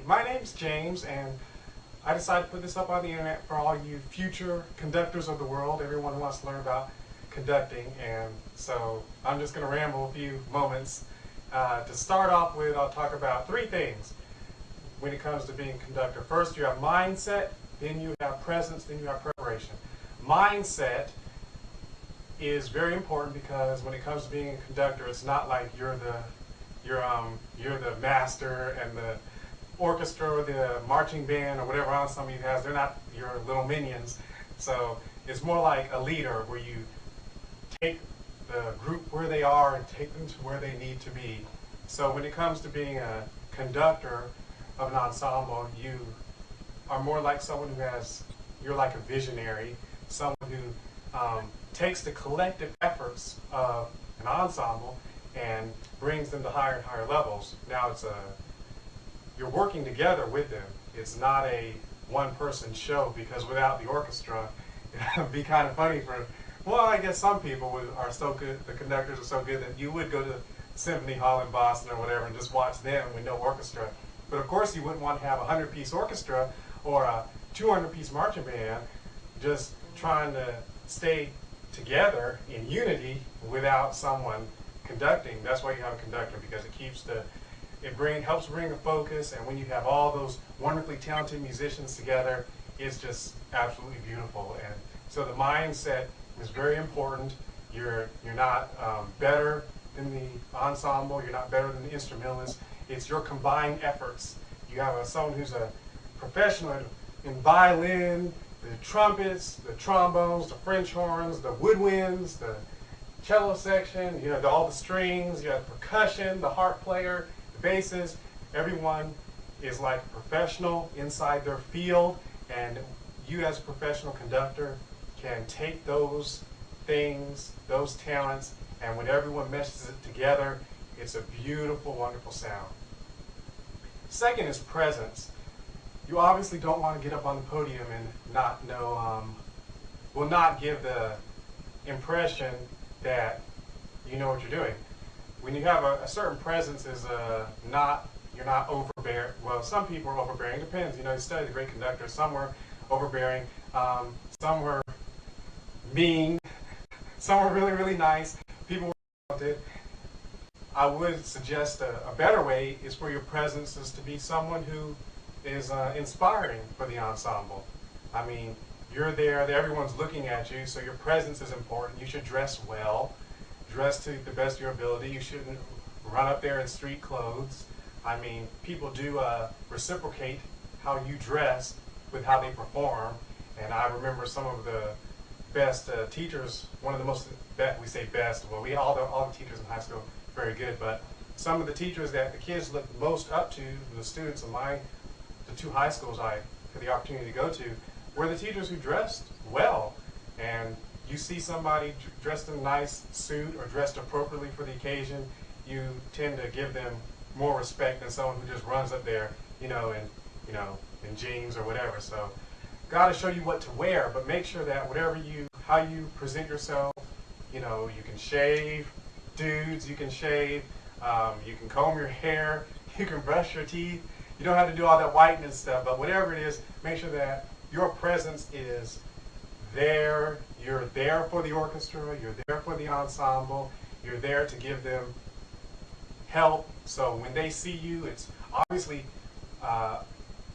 my name's James, and I decided to put this up on the internet for all you future conductors of the world, everyone who wants to learn about conducting. And so I'm just going to ramble a few moments. To start off with, I'll talk about three things when it comes to being a conductor. First, you have mindset, then you have presence, then you have preparation. Mindset is very important because when it comes to being a conductor, it's not like you're the master and the orchestra or the marching band or whatever ensemble you have. They're not your little minions. So it's more like a leader where you take the group where they are and take them to where they need to be. So when it comes to being a conductor of an ensemble, you are more like someone you're like a visionary, someone who takes the collective efforts of an ensemble and brings them to higher and higher levels. Now you're working together with them. It's not a one-person show, because without the orchestra, it would be kind of funny I guess some people are so good, the conductors are so good that you would go to Symphony Hall in Boston or whatever and just watch them with no orchestra. But of course you wouldn't want to have a 100-piece orchestra or a 200-piece marching band just trying to stay together in unity without someone conducting. That's why you have a conductor, because it helps bring a focus, and when you have all those wonderfully talented musicians together, it's just absolutely beautiful. And so the mindset is very important. You're not better than the ensemble, you're not better than the instrumentalists. It's your combined efforts. You have someone who's a professional in violin, the trumpets, the trombones, the French horns, the woodwinds, the cello section, all the strings, you have the percussion, the harp player, the basses. Everyone is like a professional inside their field, and you as a professional conductor can take those things, those talents, and when everyone meshes it together, it's a beautiful, wonderful sound. Second is presence. You obviously don't want to get up on the podium and not give the impression that you know what you're doing. When you have a certain presence, you're not overbearing. Well, some people are overbearing. It depends. You study the great conductors. Some were overbearing. Some were mean. Some were really, really nice. People were talented. I would suggest a better way is for your presence is to be someone who is inspiring for the ensemble. I mean, you're there, everyone's looking at you, so your presence is important. You should dress well, dress to the best of your ability. You shouldn't run up there in street clothes. I mean, people do reciprocate how you dress with how they perform. And I remember some of the best teachers, one of the most, we say best, well, all the teachers in high school very good, but some of the teachers that the kids looked most up to, the students of the two high schools I had the opportunity to go to, were the teachers who dressed well. And you see somebody dressed in a nice suit or dressed appropriately for the occasion, you tend to give them more respect than someone who just runs up there, in jeans or whatever. So, got to show you what to wear, but make sure that how you present yourself, you can shave. Dudes, you can shave, you can comb your hair, you can brush your teeth. You don't have to do all that whiteness stuff, but whatever it is, make sure that your presence is there. You're there for the orchestra, you're there for the ensemble, you're there to give them help. So when they see you, it's obviously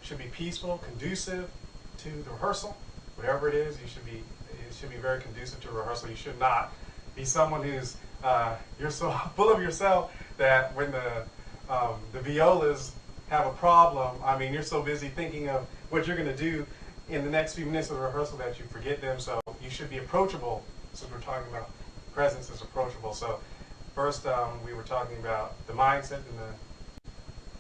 should be peaceful, conducive to the rehearsal. Whatever it is, it should be very conducive to rehearsal. You should not be someone who's you're so full of yourself that when the violas have a problem, I mean, you're so busy thinking of what you're going to do in the next few minutes of the rehearsal that you forget them. So you should be approachable. Since we're talking about presence is approachable. So first we were talking about the mindset and the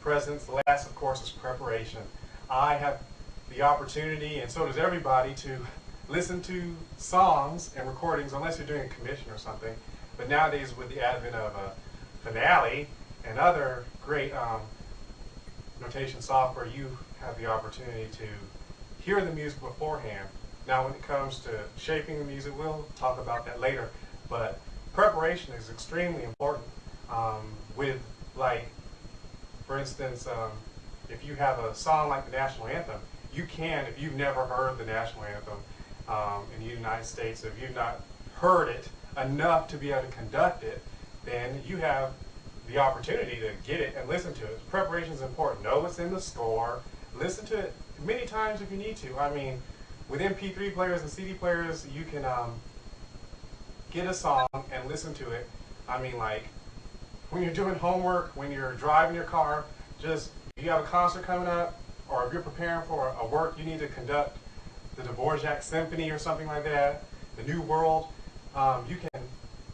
presence. The last, of course, is preparation. I have the opportunity, and so does everybody, to listen to songs and recordings, unless you're doing a commission or something. But nowadays, with the advent of a Finale and other great notation software, you have the opportunity to hear the music beforehand. Now, when it comes to shaping the music, we'll talk about that later. But preparation is extremely important. For instance, if you have a song like the national anthem, you can, if you've never heard the national anthem in the United States, if you've not heard it enough to be able to conduct it, then you have the opportunity to get it and listen to it. Preparation is important. Know what's in the score. Listen to it many times if you need to. I mean, with MP3 players and CD players, you can get a song and listen to it. I mean, like, when you're doing homework, when you're driving your car, just, if you have a concert coming up, or if you're preparing for a work you need to conduct, the Dvorak Symphony or something like that, the New World, you can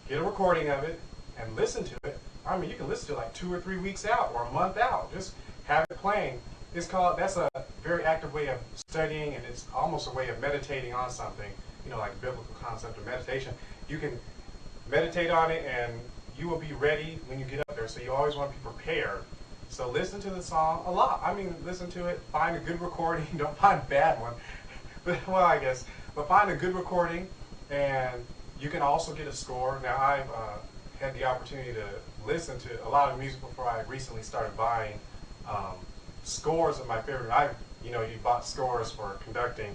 get a recording of it and listen to it. I mean, you can listen to it like 2 or 3 weeks out or a month out. Just have it playing. That's a very active way of studying, and it's almost a way of meditating on something, you know, like a biblical concept of meditation. You can meditate on it, and you will be ready when you get up there, so you always want to be prepared. So listen to the song a lot. I mean, listen to it, find a good recording, don't find a bad one. But find a good recording, and you can also get a score. Now, I've had the opportunity to listen to a lot of music before I recently started buying scores of my favorite. You bought scores for conducting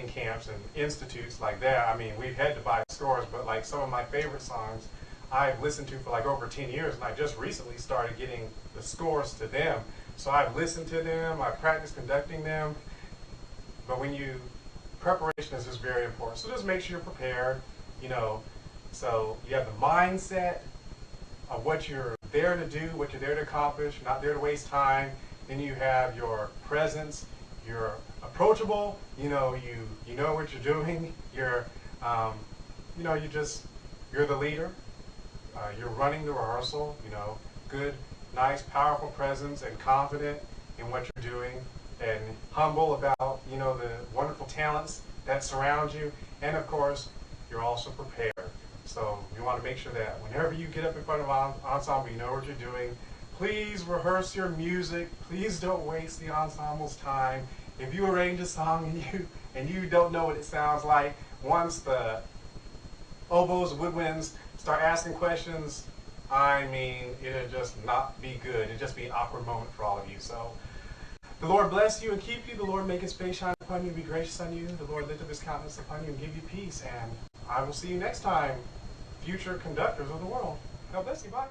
camps and institutes like that. I mean, we've had to buy scores, but like some of my favorite songs I've listened to for like over 10 years, and I just recently started getting the scores to them. So I've listened to them, I've practiced conducting them, but preparation is just very important. So just make sure you're prepared, so you have the mindset of what you're there to do, what you're there to accomplish. You're not there to waste time. Then you have your presence. You're approachable. You know what you're doing. You're you're the leader. You're running the rehearsal. Good, nice, powerful presence, and confident in what you're doing, and humble about the wonderful talents that surround you. And of course, you're also prepared. So you want to make sure that whenever you get up in front of an ensemble, you know what you're doing. Please rehearse your music. Please don't waste the ensemble's time. If you arrange a song and you don't know what it sounds like, once the oboes and woodwinds start asking questions, I mean, it'll just not be good. It'll just be an awkward moment for all of you. So the Lord bless you and keep you. The Lord make his face shine upon you and be gracious on you. The Lord lift up his countenance upon you and give you peace. And I will see you next time, future conductors of the world. God bless you. Bye.